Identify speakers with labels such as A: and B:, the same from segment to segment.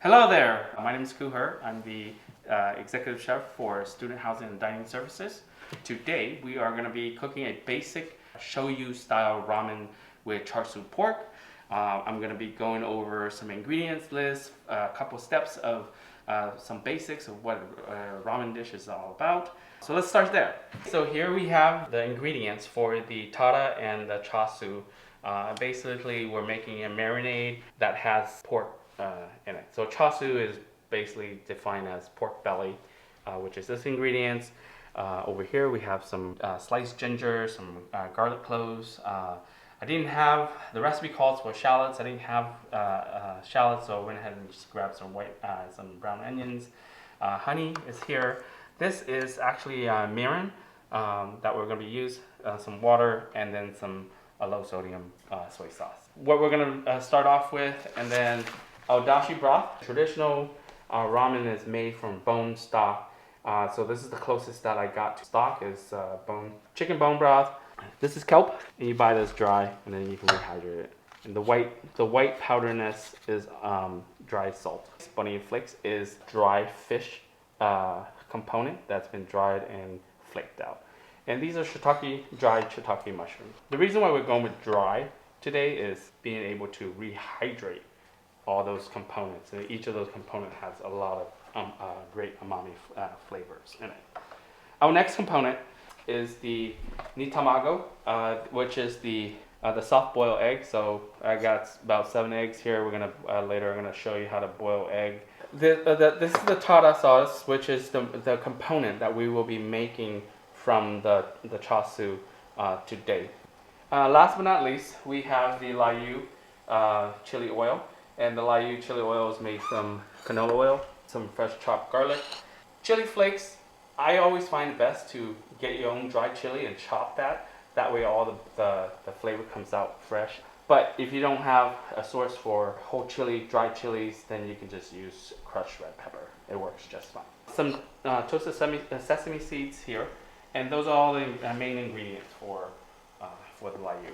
A: Hello there, my name is Kuher. I'm the executive chef for Student Housing and Dining Services. Today we are going to be cooking a basic shoyu style ramen with chashu pork. I'm going to be going over some ingredients list, a couple steps of some basics of what a ramen dish is all about. So let's start there. So here we have the ingredients for the tara and the chashu. Basically we're making a marinade that has pork in it. So chashu is basically defined as pork belly, which is this ingredients. Over here we have some sliced ginger, some garlic cloves. I didn't have, the recipe calls for shallots. I didn't have shallots, so I went ahead and just grabbed some some brown onions. Honey is here. This is actually mirin that we're going to use, some water, and then some low sodium soy sauce. What we're going to start off with, and then dashi broth. Traditional ramen is made from bone stock. So this is the closest that I got to stock is chicken bone broth. This is kelp, and you buy this dry, and then you can rehydrate it. And the white powderness is dry salt. Bunny flakes is dry fish component that's been dried and flaked out. And these are dried shiitake mushrooms. The reason why we're going with dry today is being able to rehydrate all those components, and each of those components has a lot of great umami flavors in it. Our next component is the Nitamago, which is the soft boiled egg. So I got about 7 eggs here. We're gonna later I'm gonna show you how to boil egg. This is the tara sauce, which is the component that we will be making from the chashu today. Last but not least, we have the layu chili oil. And the layu chili oil is made from canola oil, some fresh chopped garlic. Chili flakes, I always find it best to get your own dried chili and chop that. That way all the flavor comes out fresh. But if you don't have a source for whole chili, dried chilies, then you can just use crushed red pepper. It works just fine. Some toasted sesame seeds here. And those are all the main ingredients for the layu.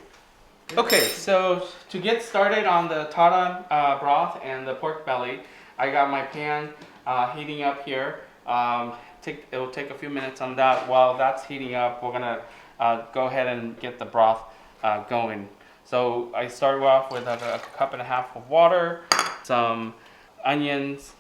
A: Okay, so to get started on the tara broth and the pork belly, I got my pan heating up here. It will take a few minutes on that. While that's heating up, we're gonna go ahead and get the broth going. So I started off with a cup and a half of water, some onions,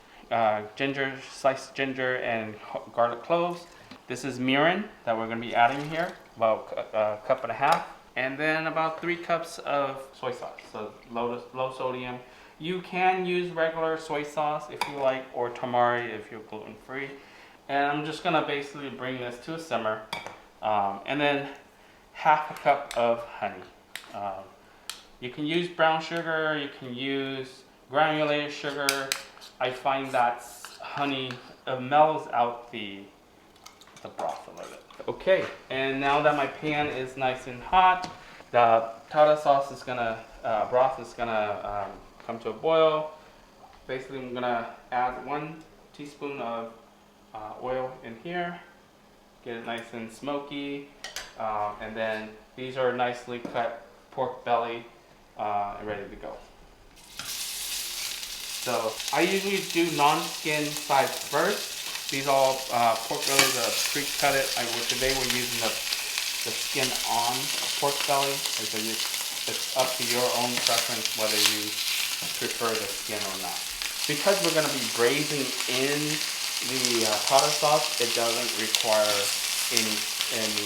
A: ginger, sliced ginger, and garlic cloves. This is mirin that we're gonna be adding here, about a cup and a half. And then about 3 cups of soy sauce, so low sodium. You can use regular soy sauce if you like, or tamari if you're gluten free. And I'm just gonna basically bring this to a simmer. And then half a cup of honey. You can use brown sugar, you can use granulated sugar. I find that honey mellows out the broth a little bit. Okay, and now that my pan is nice and hot, the tara sauce is broth is gonna come to a boil. Basically, I'm gonna add 1 teaspoon of oil in here, get it nice and smoky, and then these are nicely cut pork belly and ready to go. So I usually do non-skin sides first. These all pork bellies are pre-cut it. Today we're using the skin on pork belly. So it's up to your own preference whether you prefer the skin or not. Because we're going to be braising in the tara sauce, it doesn't require any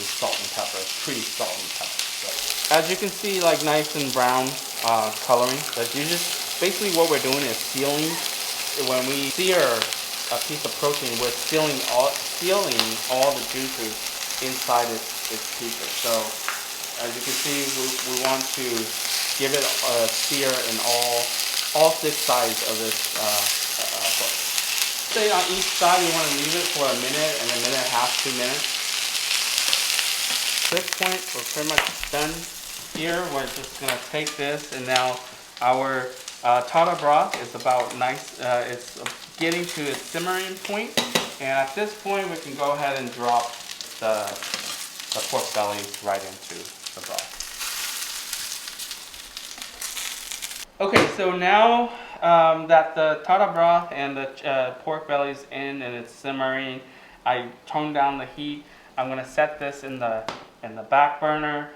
A: salt and pepper. It's pretty salt and pepper. So, as you can see, like nice and brown coloring. But basically what we're doing is sealing. When we sear a piece of protein, we're sealing all the juices inside its pieces. So as you can see, we want to give it a sear in all 6 sides of this pork. Say on each side you want to leave it for a minute and a minute and a half, 2 minutes. At this point we're pretty much done here. We're just going to take this, and now our tara broth is it's getting to its simmering point, and at this point we can go ahead and drop the pork belly right into the broth. Okay, so now that the tare broth and the pork belly is in and it's simmering, I toned down the heat. I'm gonna set this in the back burner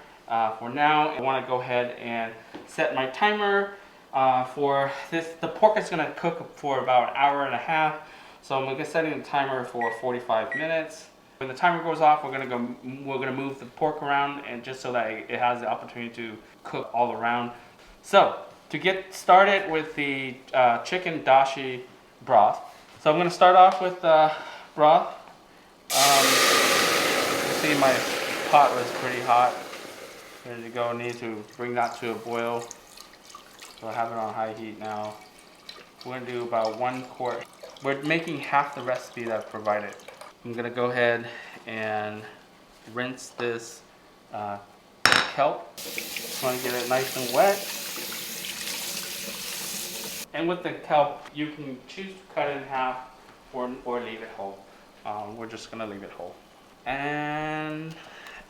A: for now. I want to go ahead and set my timer for this. The pork is gonna cook for about an hour and a half, so I'm gonna setting the timer for 45 minutes. When the timer goes off, we're gonna move the pork around, and just so that it has the opportunity to cook all around. So to get started with the chicken dashi broth, so I'm gonna start off with the broth. You see my pot was pretty hot. Ready to go. Need to bring that to a boil. So I have it on high heat now. We're gonna do about 1 quart. We're making half the recipe that I've provided. I'm gonna go ahead and rinse this kelp. Just want to get it nice and wet. And with the kelp, you can choose to cut it in half or leave it whole. We're just gonna leave it whole. And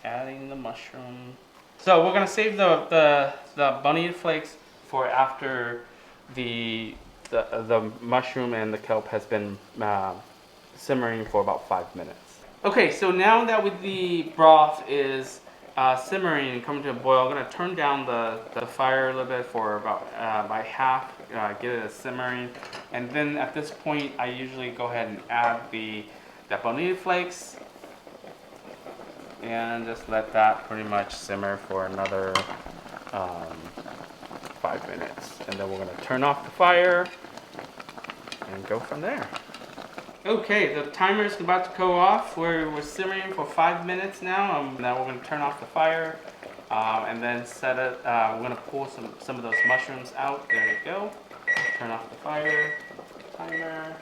A: adding the mushroom. So we're gonna save the bonita flakes for after the mushroom and the kelp has been simmering for about 5 minutes. Okay, so now that with the broth is simmering and coming to a boil, I'm gonna turn down the fire a little bit for about by half, get it simmering, and then at this point I usually go ahead and add the bonita flakes and just let that pretty much simmer for another 5 minutes, and then we're gonna turn off the fire and go from there. Okay, the timer is about to go off. We're simmering for 5 minutes now. Now we're going to turn off the fire and then set it. We're going to pull some of those mushrooms out. There we go. Turn off the fire, timer,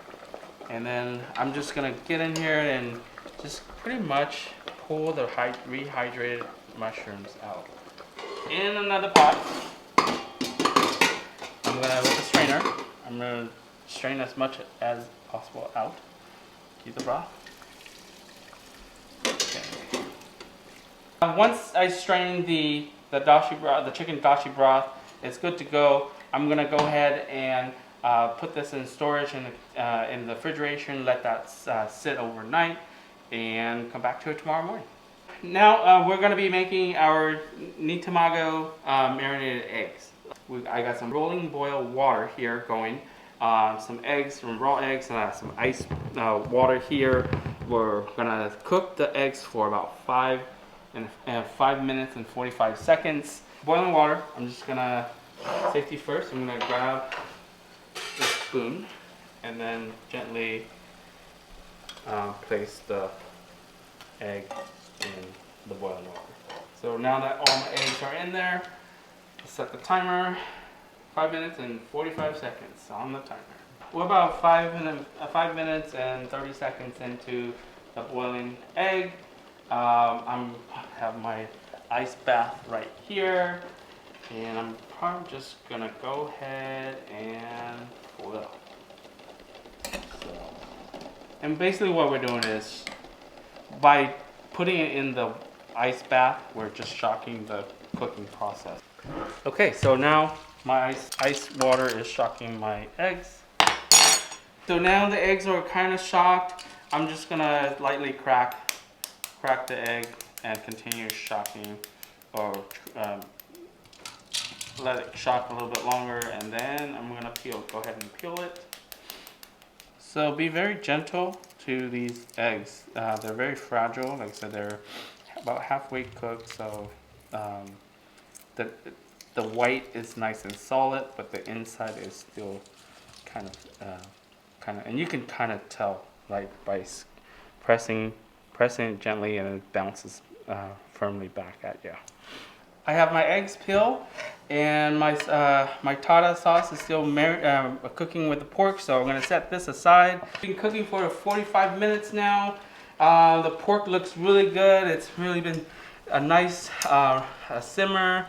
A: and then I'm just going to get in here and just pretty much pull the rehydrated mushrooms out. In another pot, I'm going to, with a strainer, I'm going to strain as much as possible out. Keep the broth. Okay. Once I strain the dashi broth, the chicken dashi broth, it's good to go. I'm gonna go ahead and put this in storage in the refrigeration. Let that sit overnight, and come back to it tomorrow morning. Now we're gonna be making our Nitamago marinated eggs. I got some rolling boil water here going. Some eggs, some raw eggs, some ice water here. We're gonna cook the eggs for about 5 minutes and 45 seconds. Boiling water. I'm just gonna, safety first, I'm gonna grab a spoon and then gently place the egg in the boiling water. So now that all my eggs are in there, I'll set the timer. 5 minutes and 45 seconds on the timer. We're about 5 minutes and 30 seconds into the boiling egg. I have my ice bath right here, and I'm probably just gonna go ahead and pull it up. So, and basically what we're doing is, by putting it in the ice bath, we're just shocking the cooking process. Okay, so now my ice water is shocking my eggs. So now the eggs are kind of shocked. I'm just gonna lightly crack the egg and continue shocking, or let it shock a little bit longer, and then I'm gonna go ahead and peel it. So be very gentle to these eggs. They're very fragile. Like I said, they're about halfway cooked, so the white is nice and solid, but the inside is still kind of, and you can kind of tell, like by pressing it gently, and it bounces firmly back at you. I have my eggs peeled, and my tare sauce is still cooking with the pork, so I'm gonna set this aside. It's been cooking for 45 minutes now. The pork looks really good. It's really been a nice simmer.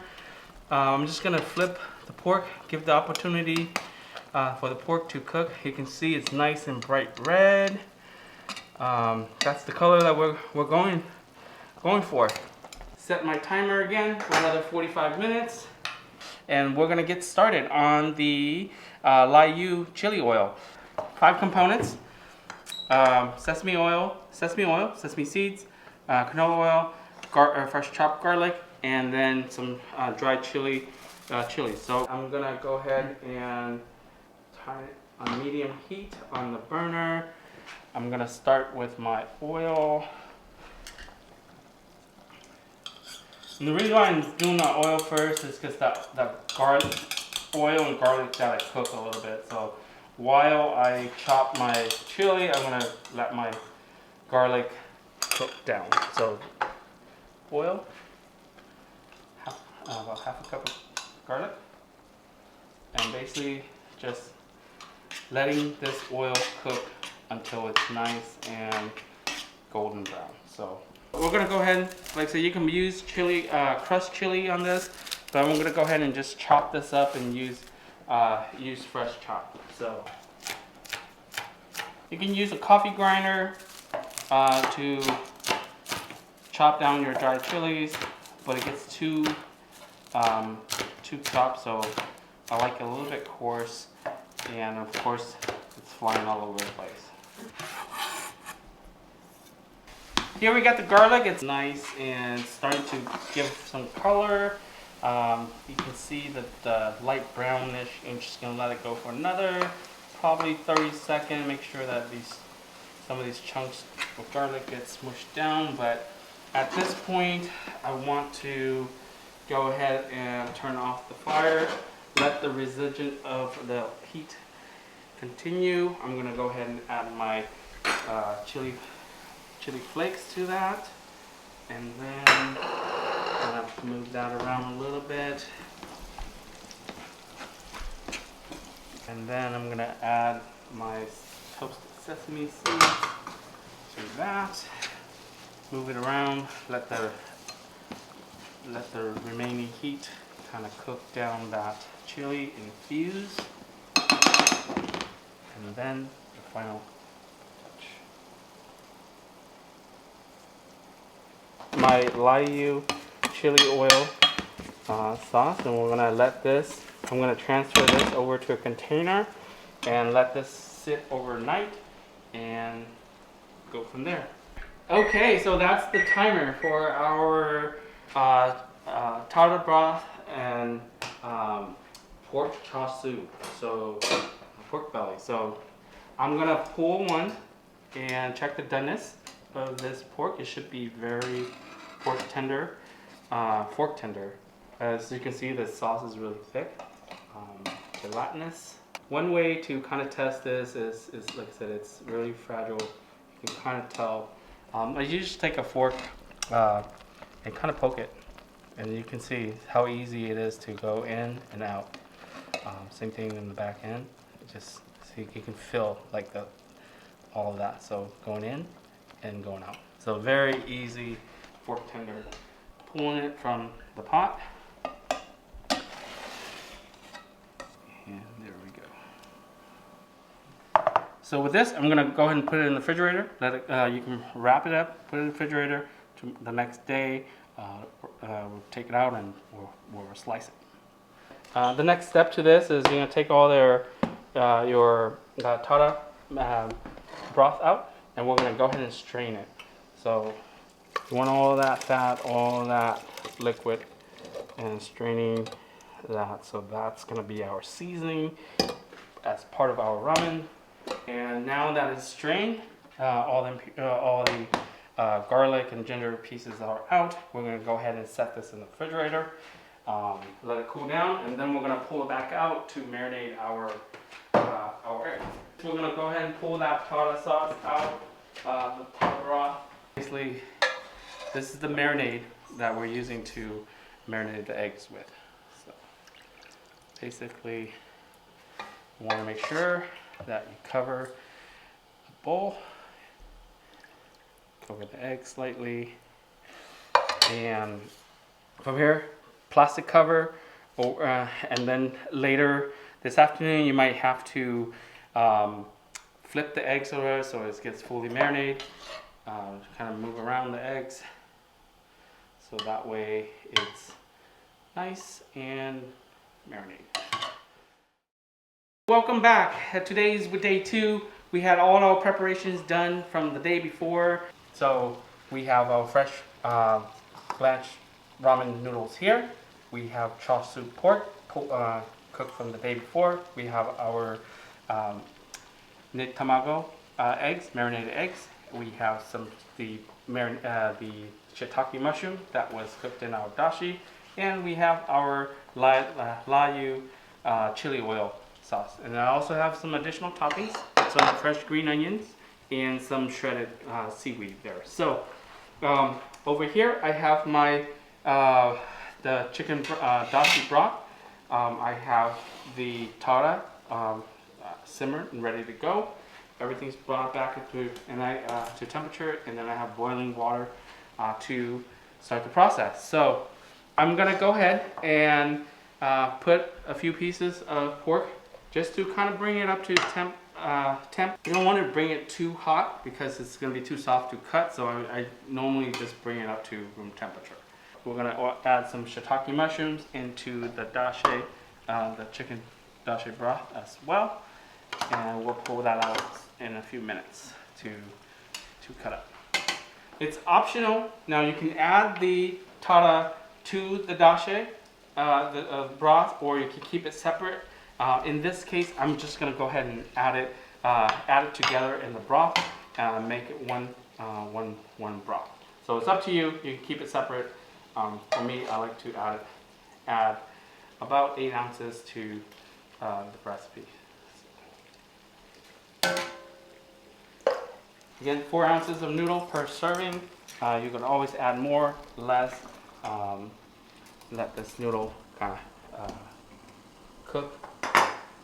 A: I'm just gonna flip the pork, give the opportunity for the pork to cook. You can see it's nice and bright red. That's the color that we're going for. Set my timer again for another 45 minutes. and we're gonna get started on the Liu chili oil. 5 components: sesame oil, sesame seeds, canola oil, fresh chopped garlic, and then some dried chili. So I'm gonna go ahead and turn it on medium heat on the burner. I'm gonna start with my oil. And the reason why I'm doing the oil first is because that garlic, oil and garlic gotta cook a little bit. So while I chop my chili, I'm gonna let my garlic cook down. So oil, about half a cup of garlic, and basically just letting this oil cook until it's nice and golden brown. So we're gonna go ahead, like I said, you can use chili, crushed chili on this, but I'm gonna go ahead and just chop this up and use fresh chop. So you can use a coffee grinder to chop down your dried chilies, but it gets too chopped, so I like it a little bit coarse, and of course it's flying all over the place. Here we got the garlic. It's nice and starting to give some color. You can see that the light brownish. I'm just gonna let it go for another probably 30 seconds. Make sure that some of these chunks of garlic get smushed down. But at this point, I want to go ahead and turn off the fire. Let the residual of the heat continue. I'm gonna go ahead and add my chili flakes to that, and then I'm gonna move that around a little bit, and then I'm gonna add my toasted sesame seeds to that. Move it around. Let the remaining heat kind of cook down that chili infuse, and then the final touch. My Liu chili oil sauce, and we're gonna let this. I'm gonna transfer this over to a container and let this sit overnight, and go from there. Okay, so that's the timer for our tare broth and pork chashu, so pork belly. So I'm gonna pull one and check the doneness of this pork. It should be very fork tender. As you can see, the sauce is really thick, gelatinous. One way to kind of test this is like I said, it's really fragile. You can kind of tell. You just take a fork and kind of poke it, and you can see how easy it is to go in and out. Same thing in the back end. Just see, you can feel like all of that. So going in and going out. So very easy fork tender. Pulling it from the pot. And there we go. So with this, I'm gonna go ahead and put it in the refrigerator. Let it, you can wrap it up, put it in the refrigerator. To the next day, we'll take it out and we'll slice it. The next step to this is you're gonna take all your tare broth out, and we're gonna go ahead and strain it. So you want all that fat, all that liquid, and straining that. So that's gonna be our seasoning as part of our ramen. And now that it's strained, all the garlic and ginger pieces are out. We're gonna go ahead and set this in the refrigerator, let it cool down, and then we're gonna pull it back out to marinate our egg. We're gonna go ahead and pull that tare sauce out, the tare broth. Basically, this is the marinade that we're using to marinate the eggs with. So basically, you want to make sure that you cover the bowl, cover the egg slightly, and from here, plastic cover, and then later this afternoon you might have to flip the eggs over so it gets fully marinated. Kind of move around the eggs so that way it's nice and marinade. Welcome back. Today's day 2. We had all our preparations done from the day before. So we have our fresh blanched ramen noodles here. We have Chashu Pork cooked from the day before. We have our Nitamago eggs, marinated eggs. We have the shiitake mushroom that was cooked in our dashi, and we have our layu chili oil sauce. And I also have some additional toppings, some fresh green onions, and some shredded seaweed there. So over here I have my the chicken dashi broth. I have the tara simmered and ready to go. Everything's brought back to temperature, and then I have boiling water to start the process. So I'm gonna go ahead and put a few pieces of pork just to kind of bring it up to temp. You don't want to bring it too hot because it's going to be too soft to cut, so I normally just bring it up to room temperature. We're going to add some shiitake mushrooms into the dashi, the chicken dashi broth as well, and we'll pull that out in a few minutes to cut up. It's optional. Now you can add the tara to the dashi, the broth, or you can keep it separate. In this case, I'm just going to go ahead and add it together in the broth and make it one broth. So it's up to you. You can keep it separate. For me, I like to add about 8 ounces to the recipe. Again, 4 ounces of noodle per serving. You can always add more, less. Let this noodle kind of cook.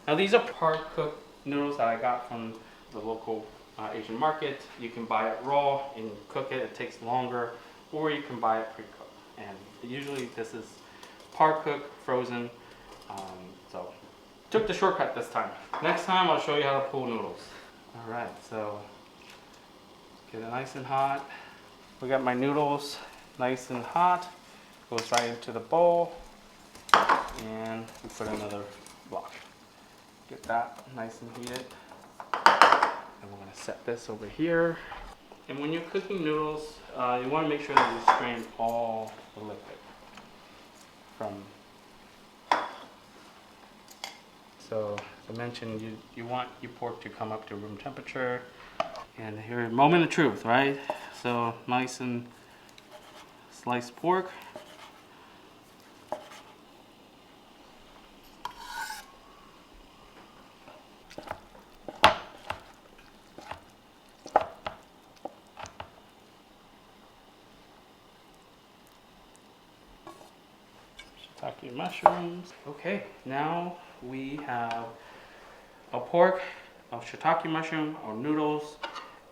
A: Now these are par-cooked noodles that I got from the local Asian market. You can buy it raw and cook it. It takes longer, or you can buy it pre-cooked. And usually this is par-cooked, frozen. So took the shortcut this time. Next time I'll show you how to pull noodles. All right, so get it nice and hot. We got my noodles nice and hot. Goes right into the bowl, and we put another block. Get that nice and heated. And we're going to set this over here. And when you're cooking noodles, you want to make sure that you strain all the liquid from. So as I mentioned, you want your pork to come up to room temperature. And here, moment of truth, right? So nice and sliced pork. Shiitake mushrooms. Okay, now we have a pork, a shiitake mushroom, our noodles.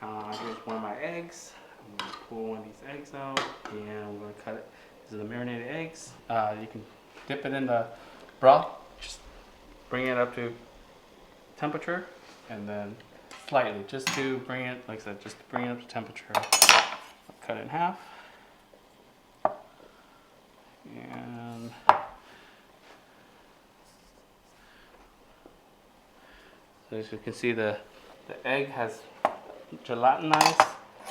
A: Here's one of my eggs. I'm going to pull one of these eggs out, and we're going to cut it. These are the marinated eggs. You can dip it in the broth, just bring it up to temperature, and then slightly, just to bring it, like I said, just to bring it up to temperature. Cut it in half. And so as you can see, the egg has gelatinized,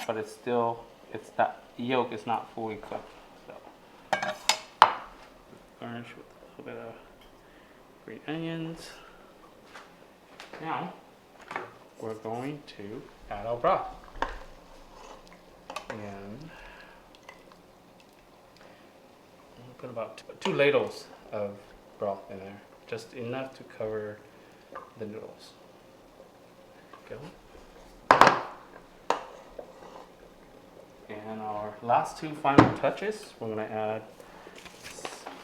A: but that yolk is not fully cooked. So garnish with a little bit of green onions. Now we're going to add our broth. And we'll put about 2 ladles of broth in there, just enough to cover the noodles. Go. And our last 2 final touches, we're going to add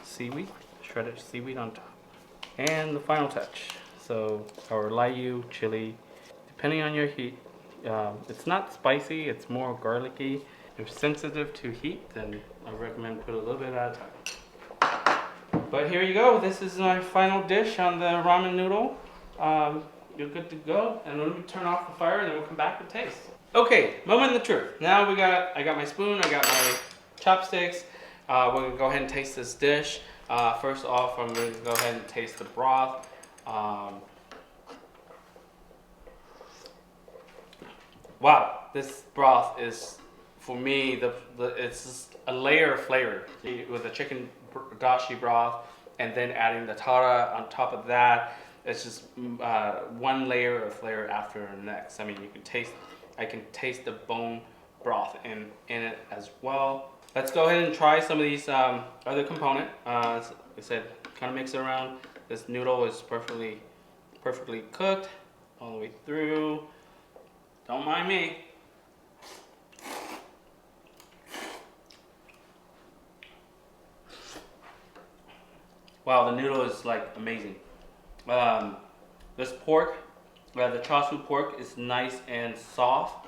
A: seaweed, shredded seaweed on top. And the final touch, so our layu chili, depending on your heat. It's not spicy, it's more garlicky. If you're sensitive to heat, then I recommend put a little bit at a time. But here you go, this is my final dish on the ramen noodle. You're good to go, and let me turn off the fire and then we'll come back and taste. Okay, moment of the truth. Now I got my spoon, I got my chopsticks. We're gonna go ahead and taste this dish. First off, I'm going to go ahead and taste the broth. Wow, this broth is, for me, it's just a layer of flavor with the chicken dashi broth, and then adding the tara on top of that. It's just one layer of flavor after the next. I mean, I can taste the bone broth in it as well. Let's go ahead and try some of these other component. Like I said, kind of mix it around. This noodle is perfectly cooked all the way through. Don't mind me. Wow, the noodle is like amazing. This pork, the chashu pork, is nice and soft.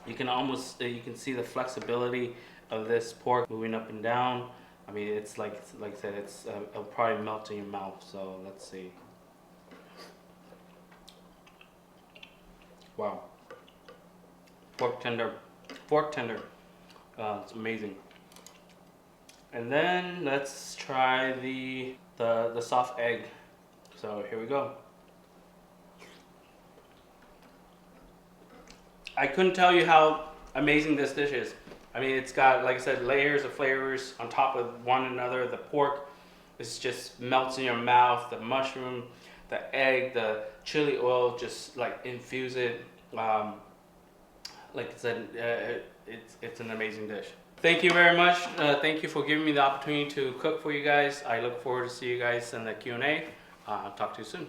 A: You can see the flexibility of this pork moving up and down. I mean, it's like I said, it'll probably melt in your mouth. So let's see. Wow. Pork tender. It's amazing. And then let's try the soft egg. So here we go. I couldn't tell you how amazing this dish is. I mean, it's got, like I said, layers of flavors on top of one another. The pork is just melts in your mouth. The mushroom, the egg, the chili oil just like infuse it. Like I said, it's an amazing dish. Thank you very much. Thank you for giving me the opportunity to cook for you guys. I look forward to see you guys in the Q&A. Talk to you soon.